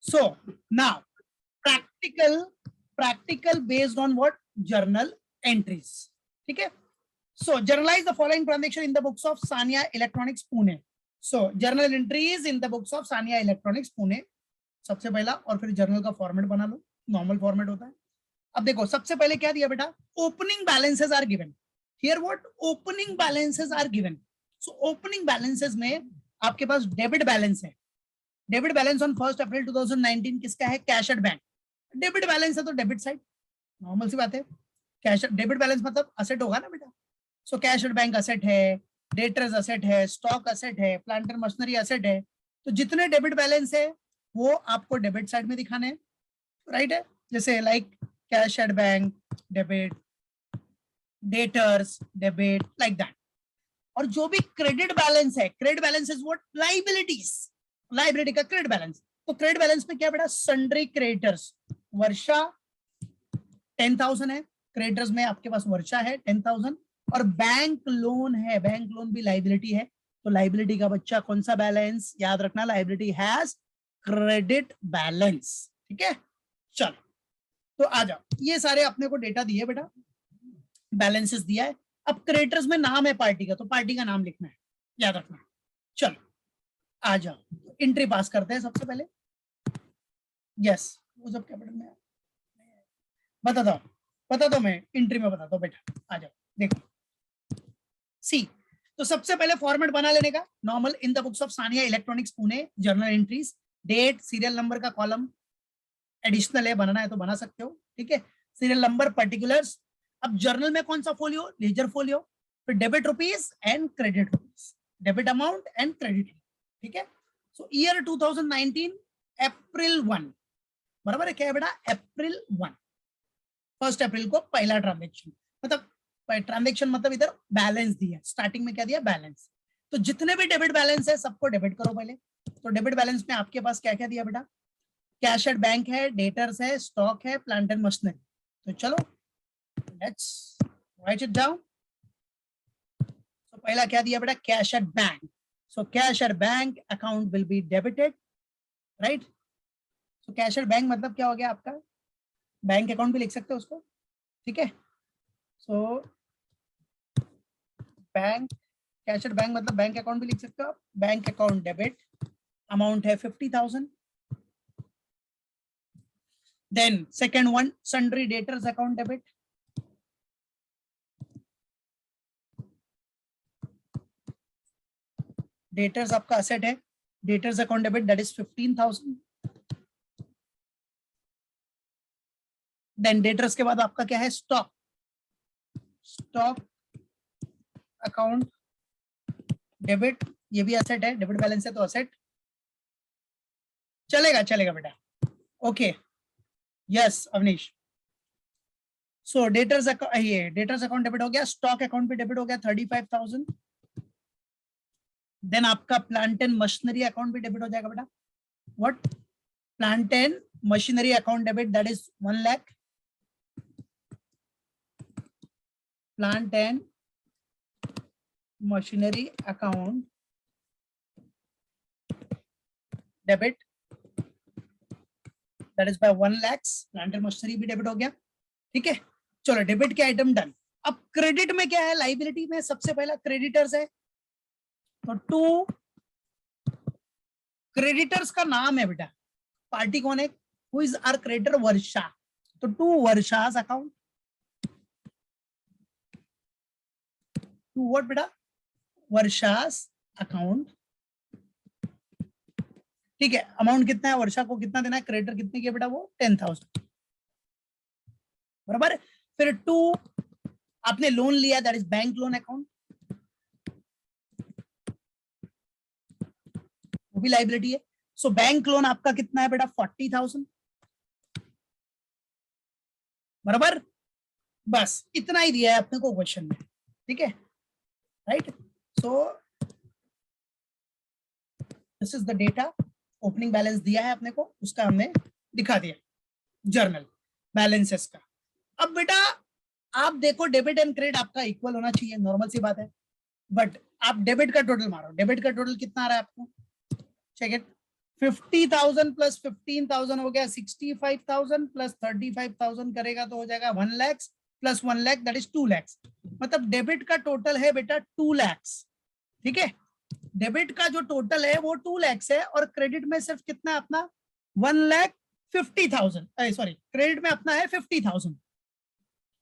So now practical based on what? Journal entries. ठीक है. So journalize the following transaction in the books of Sanya Electronics Pune. So journal entries in the books of Sanya Electronics Pune. सबसे पहला, और फिर journal का format बना लो, normal format होता है. अब देखो सबसे पहले क्या दिया बेटा? Opening balances are given. Here what? Opening balances are given. So opening balances में आपके पास डेबिट बैलेंस है. डेबिट बैलेंस ऑन 1 अप्रैल 2019 किसका है? Cash at bank. Debit balance है तो डेबिट साइड, नॉर्मल सी बात है. कैश डेबिट बैलेंस मतलब असेट होगा ना बेटा. So cash at bank asset है, डेटर्स असेट है, स्टॉक असेट है, प्लांट एंड मशीनरी असेट है. तो जितने डेबिट बैलेंस है वो आपको डेबिट साइड में दिखाने हैं, राइट है. जैसे like cash at bank debit, debtors debit, like that. और जो भी क्रेडिट बैलेंस है, credit balance is what? Liabilities. Liability का क्रेडिट बैलेंस. तो क्रेडिट बैलेंस में क्या बेटा? Sundry creditors. वर्षा 10,000 है, क्रेडिटर्स में आपके पास वर्षा है 10,000, और बैंक लोन है. बैंक लोन भी लायबिलिटी है. तो लायबिलिटी का बच्चा कौन सा बैलेंस? याद रखना, लायबिलिटी हैज क्रेडिट बैलेंस. ठीक है. चलो तो आ जाओ, ये सारे अपने को डेटा दिए बेटा, बैलेंसेस दिया है. अब क्रेडिटर्स में नाम है पार्टी का, तो पार्टी का नाम लिखना है, याद रखना. चलो आ जाओ, एंट्री पास करते हैं सबसे पहले. यस, वो सब कैपिटल में बता दो मैं एंट्री में बताता हूँ बेटा. आ जाओ देखो. सी, तो सबसे पहले फॉर्मेट बना लेने का normal. In the books of Saniya electronics Pune journal entries, date, serial number का कॉलम एडिशनल है, बनाना है तो बना सकते हो. ठीक है. Serial number, particulars. अब जर्नल में कौन सा फोलियो? Ledger folio. फिर debit rupees and credit rupees, debit amount and credit. ठीक है. सो ईयर 2019 अप्रैल 1, बराबर है. क्या है बेटा? अप्रैल 1, 1 अप्रैल को पहला ट्रांजेक्शन. मतलब ट्रांजेक्शन मतलब इधर बैलेंस दिया, स्टार्टिंग में क्या दिया? बैलेंस. तो जितने भी डेबिट बैलेंस है सबको डेबिट करो पहले. तो डेबिट बैलेंस में आपके पास क्या क्या दिया बेटा? कैश एट बैंक है, डेटर्स है, स्टॉक है, प्लांट एंड मशीनरी. तो चलो लेट्स राइट इट डाउन. तो पहला क्या दिया बेटा? Cash at bank. So cash at bank account will be debited, right. So cash at bank मतलब क्या हो गया आपका? बैंक अकाउंट भी लिख सकते हो उसको. ठीक है. So bank, cash at bank मतलब बैंक अकाउंट भी लिख सकते हो आप. बैंक अकाउंट डेबिट, अमाउंट है 50,000. Then second one, sundry debtors account debit. Debtors आपका असेट है, debtors account debit that is 15,000. Then debtors के बाद आपका क्या है? स्टॉक. स्टॉक अकाउंट डेबिट, ये भी असेट है, डेबिट बैलेंस है तो असेट. चलेगा बेटा. ओके. यस अवनीश. सो डेटर्स अकाउंट डेबिट हो गया. स्टॉक अकाउंट पे डेबिट हो गया 35,000. देन आपका प्लांट एंड मशीनरी अकाउंट भी डेबिट हो जाएगा बेटा. What? Plant and machinery account debit that is 1 lakh. Plant and machinery account debit that is by 1 lakh. Plant and machinery भी डेबिट हो गया. ठीक है. चलो डेबिट के आइटम डन. अब क्रेडिट में क्या है? लायबिलिटी में सबसे पहला क्रेडिटर्स है. तो 2 क्रेडिटर्स का नाम है बेटा. पार्टी कौन है? Who is our creditor? Varsha. तो 2 वर्षास अकाउंट. 2 व्हाट बेटा? वर्षास अकाउंट. ठीक है. अमाउंट कितना है? वर्षा को कितना देना है? क्रेडिटर कितने की बेटा? वो 10,000, बराबर. फिर 2 आपने लोन लिया that is bank loan account, वो भी लायबिलिटी है. सो बैंक लोन आपका कितना है बेटा? 40,000, बराबर. बस इतना ही दिया है अपने को क्वेश्चन में. ठीक है, right. So this is the data. Opening balance दिया है अपने को, उसका हमने दिखा दिया जर्नल बैलेंसेस का. अब बेटा आप देखो डेबिट एंड क्रेडिट आपका इक्वल होना चाहिए, नॉर्मल सी बात है. बट आप डेबिट का टोटल मारो. डेबिट का टोटल कितना आ रहा है आपको? Check it. 50,000 प्लस 15,000 हो गया 65,000 प्लस 35,000 करेगा तो हो जाएगा 1 lakh plus 1 lakh that is 2 lakh. मतलब डेबिट का टोटल है बेटा 2 लाख। ठीक है, डेबिट का जो टोटल है वो 2 लाख है और क्रेडिट में सिर्फ कितना है अपना 1,50,000, सॉरी क्रेडिट में अपना है 50,000,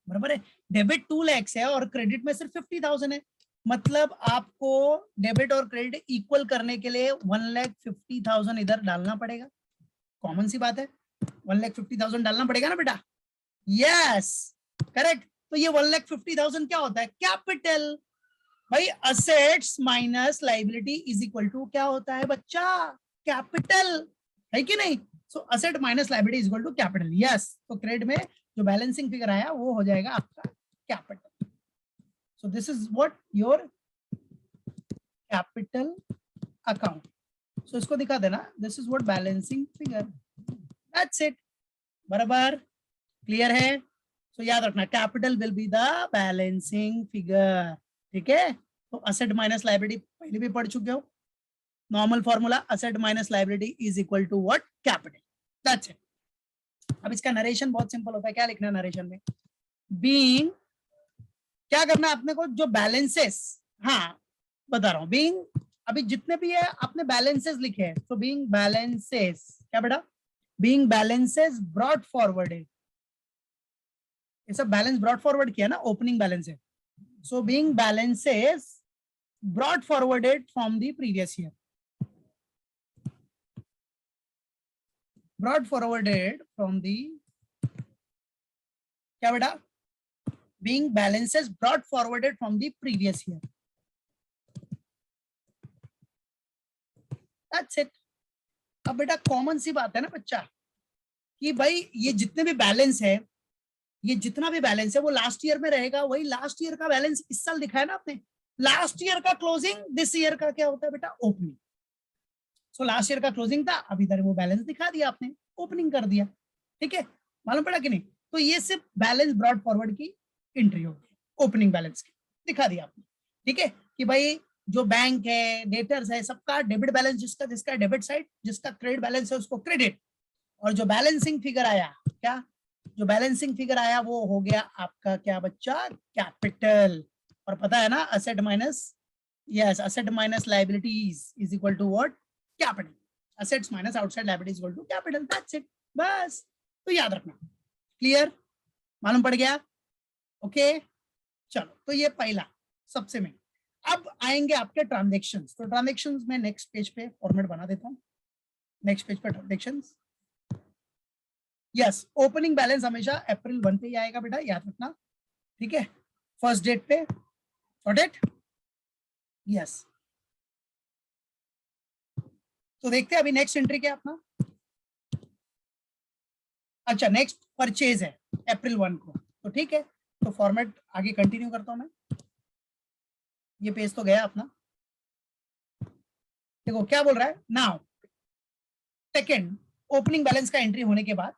बराबर है। डेबिट 2 लाख है और क्रेडिट में सिर्फ 50,000 है। मतलब आपको डेबिट और क्रेडिट इक्वल करने के लिए 1,50,000 इधर डालना पड़ेगा। कॉमन सी बात है, 1,50,000 डालना पड़ेगा ना बेटा। Yes correct. तो ये 1,50,000 क्या होता है? कैपिटल। भाई assets minus liability is equal to क्या होता है बच्चा? कैपिटल, है कि नहीं? So asset minus liability is equal to capital. Yes, तो क्रेडिट में जो बैलेंसिंग फिगर आया वो हो जाएगा आपका capital. So this is what your capital account. So इसको दिखा देना, this is what balancing figure, that's it. बराबर क्लियर है? सो याद रखना capital will be the balancing figure. ठीक है, तो असेट माइनस लाइबिलिटी पहले भी पढ़ चुके हो। Normal formula asset minus liability is equal to what? Capital, that's it. अब इसका नरेशन बहुत सिंपल होता है। क्या लिखना है नरेशन में? बीइंग, क्या करना है अपने को? जो बैलेंसेस, हाँ बता रहा हूं, बीइंग अभी जितने भी है आपने बैलेंसेस लिखे हैं, तो बीइंग बैलेंसेस, क्या बेटा? बीइंग बैलेंसेस ब्रॉट फॉरवर्डेड, ये सब बैलेंस ब्रॉट फॉरवर्ड किया ना, ओपनिंग बैलेंस है। So being balances brought forwarded from the previous year, brought forwarded from the, क्या बेटा? Being balances brought forwarded from the previous year, that's it. अब बेटा common सी बात है ना बच्चा कि भाई ये जितने भी बैलेंस है, ये जितना भी बैलेंस है वो लास्ट ईयर में रहेगा। वही लास्ट ईयर का बैलेंस इस साल दिखाया ना आपने, लास्ट ईयर का क्लोजिंग, दिस ईयर का क्या होता है बेटा? ओपनिंग। सो लास्ट ईयर का क्लोजिंग था, अब इधर वो बैलेंस दिखा दिया आपने, ओपनिंग कर दिया। ठीक है, मालूम पड़ा कि नहीं? तो ये सिर्फ बैलेंस ब्रॉड फॉरवर्ड की एंट्री होगी, ओपनिंग बैलेंस की दिखा दिया आपने। ठीक है, कि भाई जो बैंक है, डेटर्स है, सबका डेबिट बैलेंस, जिसका जिसका डेबिट साइड, जिसका क्रेडिट बैलेंस है उसको क्रेडिट, और जो बैलेंसिंग फिगर आया, क्या जो बैलेंसिंग फिगर आया वो हो गया आपका क्या बच्चा? कैपिटल। और पता है ना asset minus, yes asset minus liabilities is equal to what? Capital. Assets minus outside liabilities equal to capital, that's it. बस, तो याद रखना। क्लियर? मालूम पड़ गया? ओके चलो, तो ये पहला सबसे मेन। अब आएंगे आपके ट्रांजैक्शंस। तो ट्रांजैक्शंस में नेक्स्ट पेज पे फॉर्मेट बना देता हूं। नेक्स्ट पेज पे ट्रांजैक्शंस, यस ओपनिंग बैलेंस हमेशा अप्रैल 1 पे ही आएगा बेटा, याद रखना। ठीक है, फर्स्ट डेट पे, गॉट इट? यस। तो देखते हैं अभी नेक्स्ट एंट्री क्या अपना। अच्छा नेक्स्ट परचेज है अप्रैल 1 को, तो ठीक है, तो फॉर्मेट आगे कंटिन्यू करता हूं मैं। ये पेज तो गया अपना। देखो क्या बोल रहा है नाउ, सेकेंड ओपनिंग बैलेंस का एंट्री होने के बाद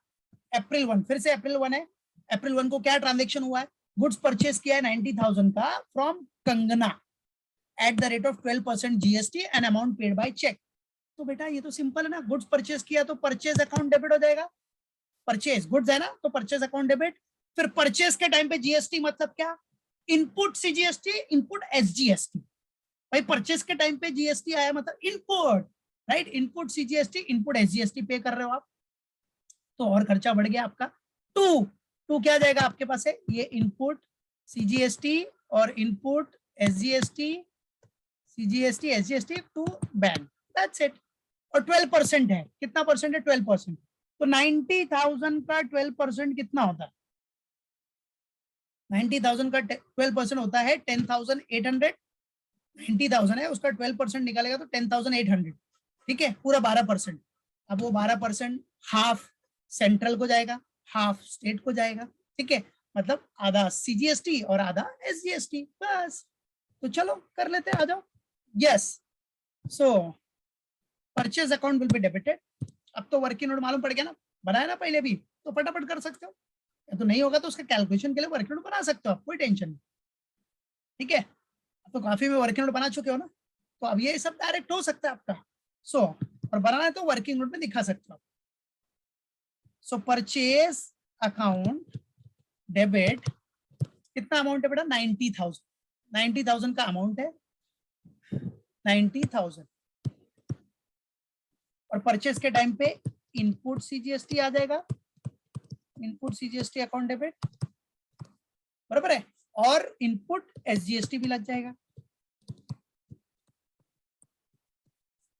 अप्रैल 1, फिर से अप्रैल 1 है। अप्रैल 1 को क्या ट्रांजेक्शन हुआ है? गुड्स परचेज किया है 90,000 का from Kangana at the rate of 12% GST and amount paid by cheque. तो बेटा ये तो सिंपल है ना, गुड्स परचेज किया तो परचेज अकाउंट डेबिट हो जाएगा। परचेज गुड्स है ना, तो परचेज अकाउंट डेबिट। फिर परचेज के टाइम पे जीएसटी मतलब क्या? Input CGST, input SGST. भाई परचेज के टाइम पे जीएसटी आया मतलब input, right? Input CGST, input SGST पे कर रहे हो आप, तो और खर्चा बढ़ गया आपका। टू टू क्या जाएगा आपके पास है? ये इनपुट सीजीएसटी और input SGST, CGST SGST to bank, that's it. और 12% है, कितना परसेंट है? 12%। तो 90,000 का 12% कितना होता है? 90,000 का 12% होता है 10,800। 90,000 है, उसका 12% निकालेगा तो 10,800। ठीक है, पूरा 12%। अब वो 12% हाफ सेंट्रल को जाएगा, हाफ स्टेट को जाएगा। ठीक है, मतलब आधा सीजीएसटी और आधा एसजीएसटी, बस। तो चलो कर लेते हैं, आ जाओ। Yes, so purchase account will be debited. अब तो वर्किंग नोट मालूम पड़ गया ना, बनाया ना पहले भी, तो फटाफट कर सकते हो। या तो नहीं होगा तो उसका कैलकुलेशन के लिए वर्किंग नोट बना सकते हो आप, कोई टेंशन नहीं। ठीक है, तो काफी में वर्किंग नोट बना चुके हो ना, तो अब ये सब डायरेक्ट हो सकता है आपका। सो और बनाना है तो वर्किंग नोट में दिखा सकते हो। सो परचेज अकाउंट डेबिट कितना अमाउंट है बेटा 90,000, 90,000 का अमाउंट है 90,000 और परचेज के टाइम पे इनपुट सीजीएसटी आ जाएगा, इनपुट सीजीएसटी अकाउंट डेबिट बराबर है और इनपुट एसजीएसटी भी लग जाएगा,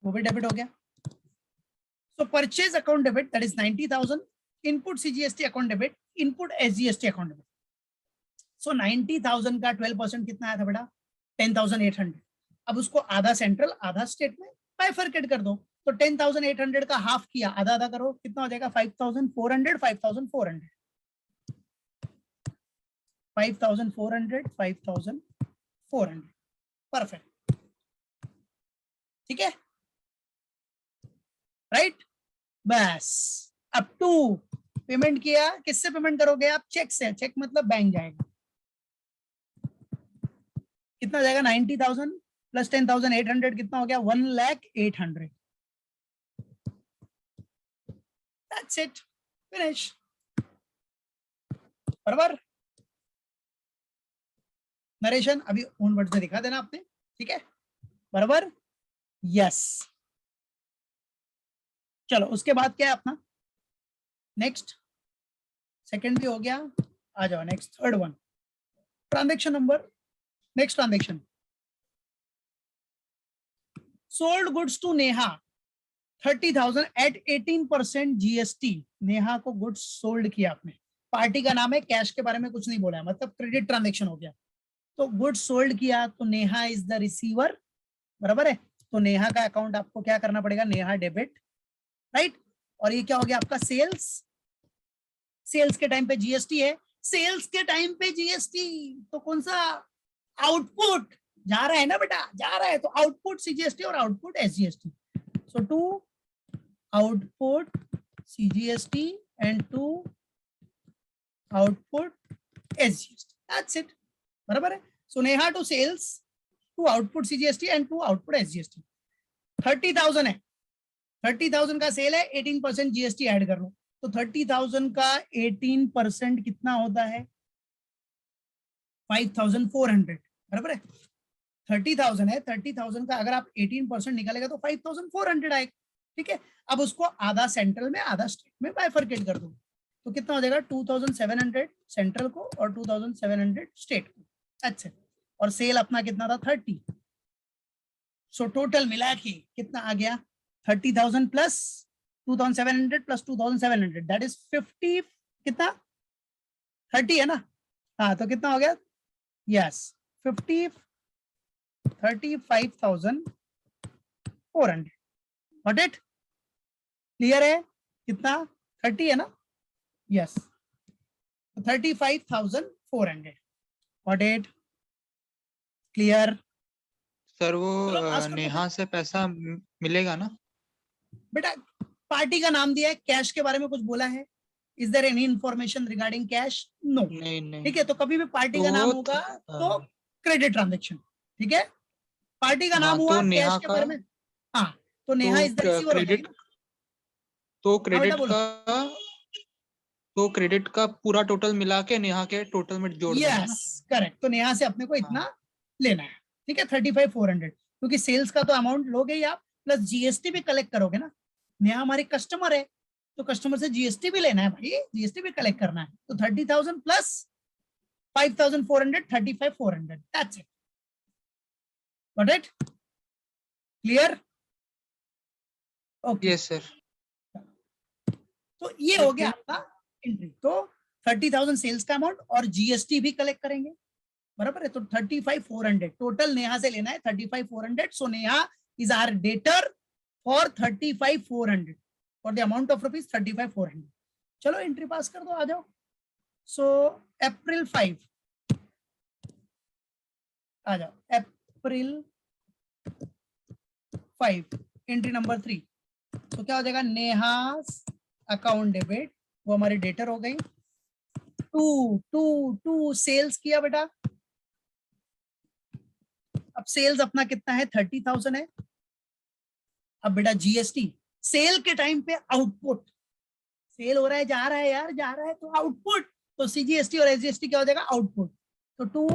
वो भी डेबिट हो गया। So purchase account debit that is 90,000, input CGST account debit, input SGST account debit. So 90,000 का 12% कितना आया था बेटा 10,800। अब उसको आधा सेंट्रल आधा स्टेट में बाइफरकेट कर दो, तो 10,800 का हाफ किया, आधा आधा करो, कितना हो जाएगा 5,400 5,400 5,400 5,400 परफेक्ट, ठीक है राइट। बस अब टू पेमेंट किया, किससे पेमेंट करोगे आप, चेक से, चेक मतलब बैंक जाएगा, कितना जाएगा 90,000 प्लस 10,800 कितना हो गया 1,08,000। That's it, finish, बराबर। नरेशन अभी ऑन वर्ड से दिखा देना आपने, ठीक है बराबर, यस। चलो उसके बाद क्या है अपना नेक्स्ट, सेकंड भी हो गया, आ जाओ next third one, transaction number, next transaction sold goods to Neha 30,000 at 18% GST. Neha को गुड्स सोल्ड किया आपने, पार्टी का नाम है, कैश के बारे में कुछ नहीं बोला है, मतलब क्रेडिट ट्रांजैक्शन हो गया। तो गुड्स सोल्ड किया तो नेहा इज द रिसीवर, बराबर है। तो नेहा का अकाउंट आपको क्या करना पड़ेगा, नेहा डेबिट, राइट। और ये क्या हो गया आपका सेल्स, सेल्स के टाइम पे जीएसटी है, सेल्स के टाइम पे जीएसटी, तो कौन सा आउटपुट जा रहा है ना बेटा, जा रहा है, तो आउटपुट सीजीएसटी और output SGST. So to output CGST and to output SGST, that's it, बराबर है। So Neha to sales, to output CGST and to output SGST. 30,000 है, 30,000 का सेल है, 18% जीएसटी ऐड कर लो, तो 30,000 का 18% कितना होता है 5,400, बराबर है। 30,000 है, 30,000 का अगर आप 18% निकालेगा तो 5,400 आएगा, ठीक है। अब उसको आधा सेंट्रल में आधा स्टेट में बाइफरकेट कर दो, तो कितना हो जाएगा 2,700 सेंट्रल को और 2,700 स्टेट को, अच्छा। और सेल अपना कितना था 30, सो टोटल मिला के कितना आ गया 30,000 प्लस 2,700 प्लस 2,700 दैट इज 50, कितना 30 है ना, हाँ तो कितना हो गया, यस 35,400, गॉट इट, क्लियर है, कितना 30 है ना, yes 35,400, got it, clear. Sir वो नेहा से पैसा मिलेगा ना बेटा, पार्टी का नाम दिया है, कैश के बारे में कुछ बोला है, is there any information regarding cash, no, नहीं नहीं, ठीक है। तो कभी भी पार्टी का नाम होगा तो क्रेडिट ट्रांजैक्शन, ठीक है। पार्टी का नाम हुआ तो कैश के बारे में, हाँ तो नेहा इज द रिसीवर हो जाएगी ना। तो क्रेडिट का पूरा टोटल मिला के नेहा के टोटल में जोड़ देना है ना। यस करेक्ट, तो नेहा से अपने को इतना लेना है, ठीक है 35,400, क्योंकि सेल्स का तो अमाउंट लोगे ही आप, प्लस जीएसटी भी कलेक्ट करोगे ना, नेहा हमारी कस्टमर है तो कस्टमर से जीएसटी भी लेना है भाई, जीएसटी भी कलेक्ट करना है, तो 30,000 plus 5,400 35,400, that's it, got it, clear, okay yes sir. तो ये हो गया आपका एंट्री। तो 30,000 सेल्स का अमाउंट और जीएसटी भी कलेक्ट करेंगे, बराबर है। तो 35,400 टोटल नेहा से लेना है 35,400, so Neha is our debtor for 35,400 for the amount of rupees 35,400। चलो एंट्री पास कर दो, आ जाओ। सो अप्रैल 5 आ जाओ, अप्रैल 5 एंट्री नंबर 3, तो क्या हो जाएगा नेहा अकाउंट डेबिट, वो हमारी डेटर हो गई। टू सेल्स किया बेटा, अब सेल्स अपना कितना है 30,000 है, अब बेटा जीएसटी सेल के टाइम पे आउटपुट, सेल हो रहा है जा रहा है यार, जा रहा है तो आउटपुट, तो सीजीएसटी और एसजीएसटी क्या हो जाएगा आउटपुट, तो टू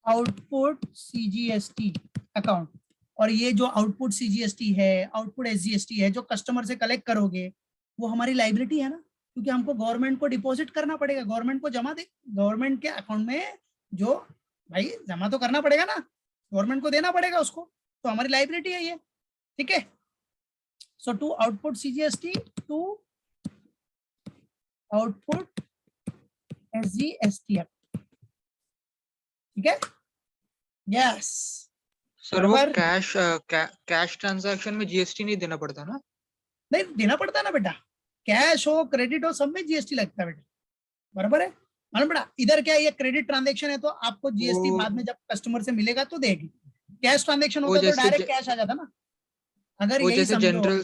आउटपुट सीजीएसटी अकाउंट। और ये जो आउटपुट सीजीएसटी है, आउटपुट एसजीएसटी है, जो कस्टमर से कलेक्ट करोगे वो हमारी लाइबिलिटी है ना, क्योंकि हमको गवर्नमेंट को डिपॉजिट करना पड़ेगा, गवर्नमेंट को जमा दे, गवर्नमेंट के अकाउंट में जो भाई जमा तो करना पड़ेगा ना, गवर्नमेंट को देना पड़ेगा उसको, तो हमारी लाइबिलिटी है ये, ठीक है। So to output CGST to output SGST, ठीक है, यस। सर वो कैश ट्रांजैक्शन में जीएसटी नहीं देना पड़ता ना? नहीं देना पड़ता ना बेटा, कैश हो क्रेडिट हो सब में जीएसटी लगता है बेटा, बराबर है। मालूम पड़ा, इधर क्या ये क्रेडिट ट्रांजैक्शन है तो आपको जीएसटी बाद में जब कस्टमर से मिलेगा तो देगी, कैश ट्रांजैक्शन होता तो डायरेक्ट कैश आ जाता ना। अगर वो यही जैसे जनरल,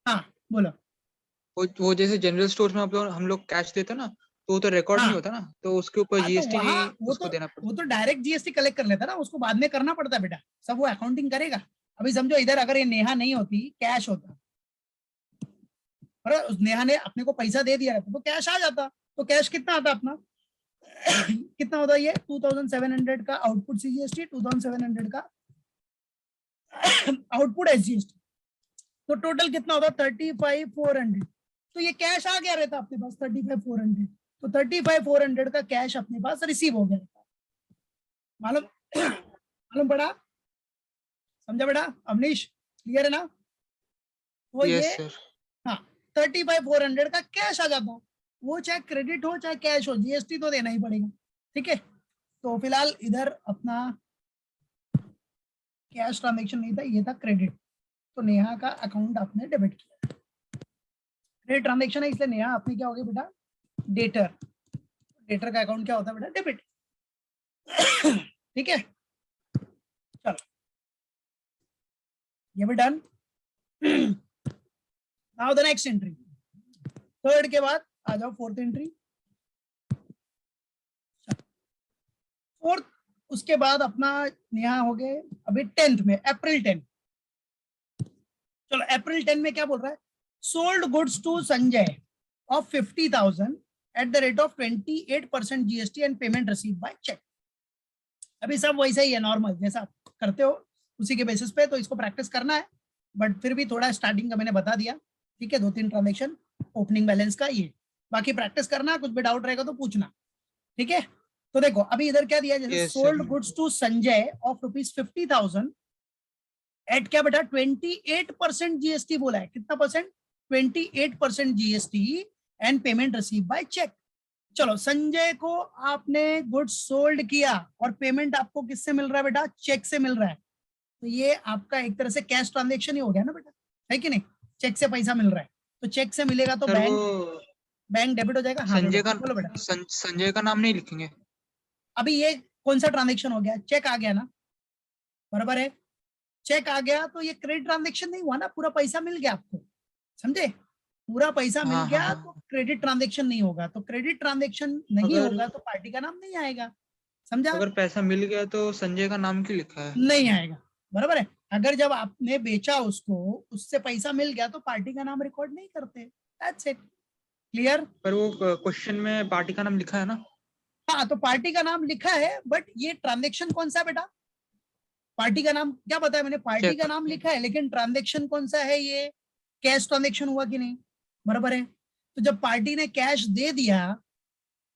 हाँ बोलो, वो जैसे जनरल स्टोर में हम लोग कैश देते ना, तो वो तो रिकॉर्ड हाँ, नहीं होता ना, तो उसके ऊपर हाँ, तो जीएसटी वहाँ नहीं उसको देना पड़ता। वो तो डायरेक्ट जीएसटी कलेक्ट कर लेता ना, उसको बाद में करना पड़ता बेटा, सब वो अकाउंटिंग करेगा। अभी समझो इधर अगर ये नेहा नहीं होती, कैश होता, और नेहा ने अपने को पैसा दे दिया रहता तो कैश आ जाता, तो कैश कितना आता अपना कितना होता ये 2700 का आउटपुट सीजीएसटी, 2700 का आउटपुट एसजीएसटी, तो टोटल कितना होता 35,400। तो ये कैश आ गया रहता अपने पास 35,400, तो 35,400 का कैश अपने पास रिसीव हो गया। मालूम मालूम पड़ा, समझा बेटा अवनीश, क्लियर है ना? तो यस ये सर। हाँ 35,400 का कैश आ जाता, वो चाहे क्रेडिट हो चाहे कैश हो, जीएसटी तो देना ही पड़ेगा, ठीक है। तो फिलहाल इधर अपना कैश ट्रांजेक्शन नहीं था, ये था क्रेडिट, तो नेहा का अकाउंट आपने डेबिट किया, क्रेडिट ट्रांजेक्शन है इसलिए नेहा आपने क्या हो गया बेटा डेटर, डेटर का अकाउंट क्या होता है बेटा डेबिट, ठीक है। चलो ये भी done. Now the next entry, third के बाद आ जाओ फोर्थ एंट्री, फोर्थ उसके बाद अपना नेहा हो गए अभी 10th में, अप्रैल 10। चलो अप्रैल 10 में क्या बोल रहा है, sold goods to Sanjay of 50,000 at the rate of 28% GST and payment receive by cheque. अभी सब वैसा ही है नॉर्मल जैसा आप करते हो उसी के बेसिस पे, तो इसको प्रैक्टिस करना है, बट फिर भी थोड़ा स्टार्टिंग का मैंने बता दिया, ठीक है, 2-3 ट्रांजेक्शन ओपनिंग बैलेंस का ये, बाकी प्रैक्टिस करना, कुछ भी डाउट रहेगा तो पूछना, ठीक है। तो देखो अभी इधर क्या दिया, जैसे sold goods to Sanjay of ₹50,000 at क्या बेटा 28% जीएसटी बोला है, कितना percent 28% GST and payment receive by cheque. चलो संजय को आपने गुड्स सोल्ड किया और पेमेंट आपको किससे मिल रहा है बेटा, चेक से मिल रहा है, तो ये आपका एक तरह से कैश ट्रांजेक्शन ही हो गया ना बेटा, है कि नहीं, चेक से पैसा मिल रहा है, तो चेक से मिलेगा तो बैंक डेबिट हो जाएगा। हाँ बोलो बेटा। संजय का नाम नहीं लिखेंगे? अभी ये कौन सा ट्रांजेक्शन हो गया, चेक आ गया ना, बराबर है, चेक आ गया तो ये क्रेडिट ट्रांजेक्शन नहीं हुआ ना, पूरा पैसा मिल गया आपको, समझे, पूरा पैसा मिल गया तो क्रेडिट ट्रांजेक्शन नहीं होगा, तो क्रेडिट ट्रांजेक्शन नहीं होगा तो पार्टी का नाम नहीं आएगा, समझा। अगर पैसा मिल गया तो संजय का नाम क्यों लिखा है? नहीं आएगा, बराबर है, अगर जब आपने बेचा उसको उससे पैसा मिल गया तो पार्टी का नाम रिकॉर्ड नहीं करते, दैट्स इट, क्लियर। पर वो क्वेश्चन में पार्टी का नाम लिखा है ना? हाँ तो पार्टी का नाम लिखा है, बट ये ट्रांजेक्शन कौन सा है बेटा, पार्टी का नाम क्या बताया मैंने, पार्टी का नाम लिखा है, लेकिन ट्रांजेक्शन कौन सा है, ये कैश ट्रांजेक्शन हुआ कि नहीं, बराबर है। तो जब पार्टी ने कैश दे दिया,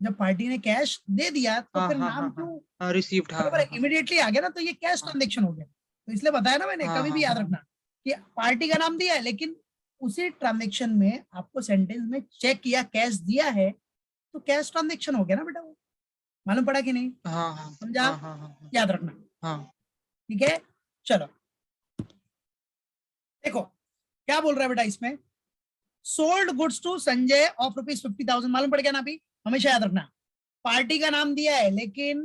जब पार्टी ने कैश दे दिया तो फिर नाम क्यों रिसीव्ड, बराबर है, इमीडिएटली आ गया ना, तो ये कैश ट्रांजेक्शन हो गया, तो इसलिए बताया ना मैंने, कभी भी याद रखना कि पार्टी का नाम दिया है लेकिन उसी ट्रांजेक्शन में आपको सेंटेंस में चेक या कैश दिया है, तो कैश ट्रांजेक्शन हो गया ना बेटा, वो मालूम पड़ा कि नहीं, समझा, याद रखना, ठीक है। चलो देखो क्या बोल रहा है बेटा इसमें, sold goods to Sanjay of ₹50,000, मालूम पड़ गया ना, अभी हमेशा याद रखना, पार्टी का नाम दिया है लेकिन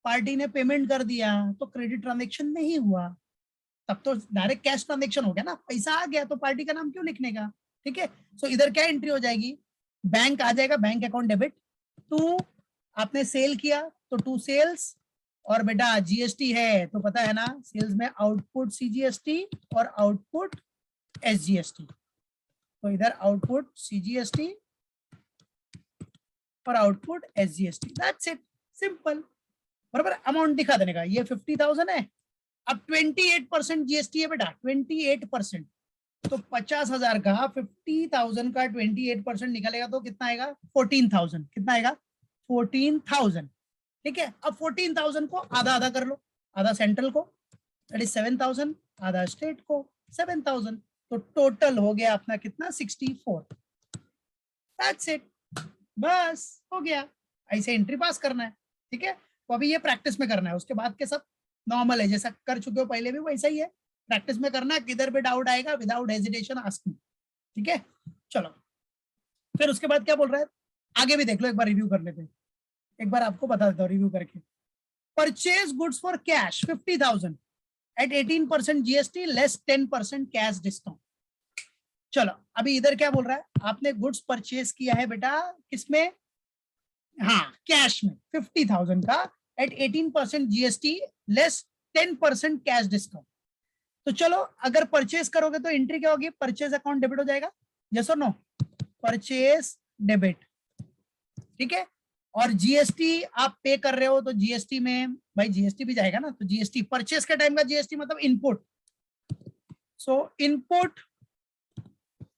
पार्टी ने पेमेंट कर दिया तो क्रेडिट ट्रांजेक्शन नहीं हुआ, तब तो डायरेक्ट कैश ट्रांजेक्शन हो गया ना, पैसा आ गया तो पार्टी का नाम क्यों लिखने का, ठीक है। सो इधर क्या एंट्री हो जाएगी, बैंक आ जाएगा, बैंक अकाउंट डेबिट, टू आपने सेल किया तो टू सेल्स और बेटा जीएसटी है तो पता है ना, सेल्स में आउटपुट सीजीएसटी और आउटपुट एसजीएसटी, तो इधर आउटपुट सीजीएसटी और output SGST, that's it, simple, बराबर। अमाउंट दिखा देने का, ये 50,000 है, अब 28% जीएसटी है बेटा, 28%, तो 50,000 का 50,000 का 28% निकलेगा तो कितना आएगा, 14,000, कितना आएगा, 14,000, ठीक है। अब 14,000 को आधा आधा कर लो, आधा सेंट्रल को दैट इज 7,000, आधा स्टेट को 7,000, तो टोटल हो गया अपना कितना, 64, दैट्स इट, बस हो गया। ऐसे एंट्री पास करना है, ठीक है। तो अभी ये प्रैक्टिस में करना है, उसके बाद के सब नॉर्मल है, जैसा कर चुके हो पहले भी वैसा ही है, प्रैक्टिस में करना, किधर भी डाउट आएगा विदाउट हेजिटेशन आस्क मी, ठीक है। चलो फिर उसके बाद क्या बोल रहा है, आगे भी देख लो, एक बार रिव्यू कर लेते हैं, एक बार आपको बता देता हूँ रिव्यू करके। Purchase goods for cash 50,000 at 18% GST less 10% cash discount. चलो अभी इधर क्या बोल रहा है, आपने गुड्स परचेज किया है बेटा किसमें, हाँ कैश में, 50,000 का at 18% GST less 10% cash discount. तो चलो अगर परचेज करोगे तो एंट्री क्या होगी, परचेज अकाउंट डेबिट हो जाएगा, यस और नो, परचेज डेबिट, ठीक है। और जीएसटी आप पे कर रहे हो तो जीएसटी में भाई जीएसटी भी जाएगा ना, तो जीएसटी परचेज के टाइम का जीएसटी मतलब इनपुट, सो इनपुट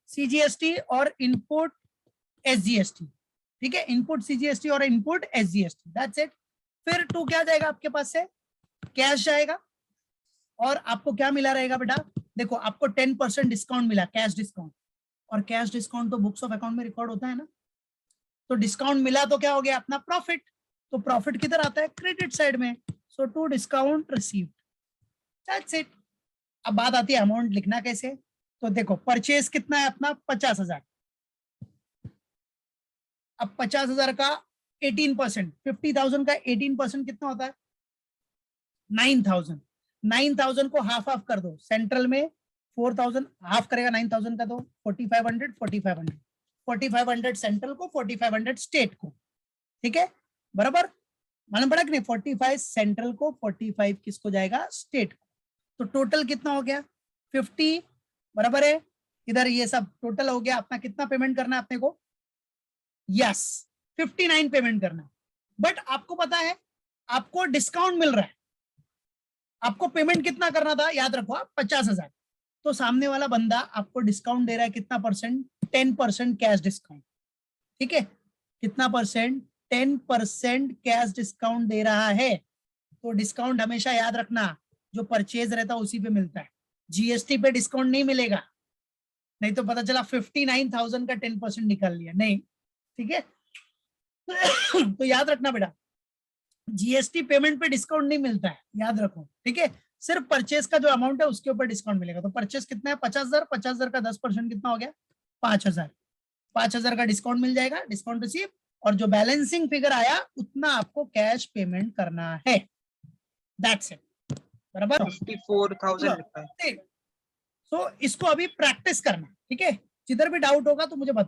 सीजीएसटी और इनपुट एसजीएसटी, ठीक है, इनपुट सीजीएसटी और इनपुट एसजीएसटी, दैट्स इट। फिर टू क्या जाएगा आपके पास से, कैश जाएगा, और आपको क्या मिला रहेगा बेटा, देखो आपको 10% डिस्काउंट मिला, कैश डिस्काउंट, और कैश डिस्काउंट तो बुक्स ऑफ अकाउंट में रिकॉर्ड होता है ना, तो डिस्काउंट मिला तो क्या हो गया अपना प्रॉफिट, तो प्रॉफिट किधर आता है, क्रेडिट साइड में, so to discount received, that's it. अब बात आती है अमाउंट लिखना कैसे, तो देखो परचेज कितना है अपना 50,000, अब 50,000 का 18%, 50,000 का 18% कितना होता है, 9,000, 9,000 को हाफ हाफ कर दो, सेंट्रल में 4,000 हाफ करेगा 9,000 का, तो 4,500 4,500 4,500 सेंट्रल को, 4,500 स्टेट को, ठीक है, बराबर, मालूम पड़ा कि नहीं, 45 सेंट्रल को, 45 किसको जाएगा, स्टेट को, तो टोटल कितना हो गया 50, बराबर है। इधर ये सब टोटल हो गया अपना, कितना पेमेंट करना है अपने को, यस 59 पेमेंट करना है, बट आपको पता है आपको डिस्काउंट मिल रहा है, आपको पेमेंट कितना करना था, याद रखो आप 50,000, तो सामने वाला बंदा आपको डिस्काउंट दे रहा है कितना परसेंट, 10% कैश डिस्काउंट, ठीक है, कितना परसेंट, 10% कैश डिस्काउंट दे रहा है। तो डिस्काउंट हमेशा याद रखना, जो परचेज रहता है उसी पे मिलता है, जीएसटी पे डिस्काउंट नहीं मिलेगा, नहीं तो पता चला 59,000 का 10% निकाल लिया, नहीं, ठीक है। तो याद रखना बेटा, जीएसटी पेमेंट पे डिस्काउंट नहीं मिलता है, याद रखो, ठीक है, सिर्फ परचेज का जो अमाउंट है उसके ऊपर डिस्काउंट मिलेगा। तो परचेज कितना है 50,000, 50,000 का 10% कितना हो गया 5,000, 5,000 का डिस्काउंट मिल जाएगा, डिस्काउंट रिसीव, और जो बैलेंसिंग फिगर आया उतना आपको कैश पेमेंट करना है, दैट्स इट, बराबर 54,000 लिखा है। तो इसको अभी प्रैक्टिस करना, ठीक है, जिधर भी डाउट होगा तो मुझे बताना।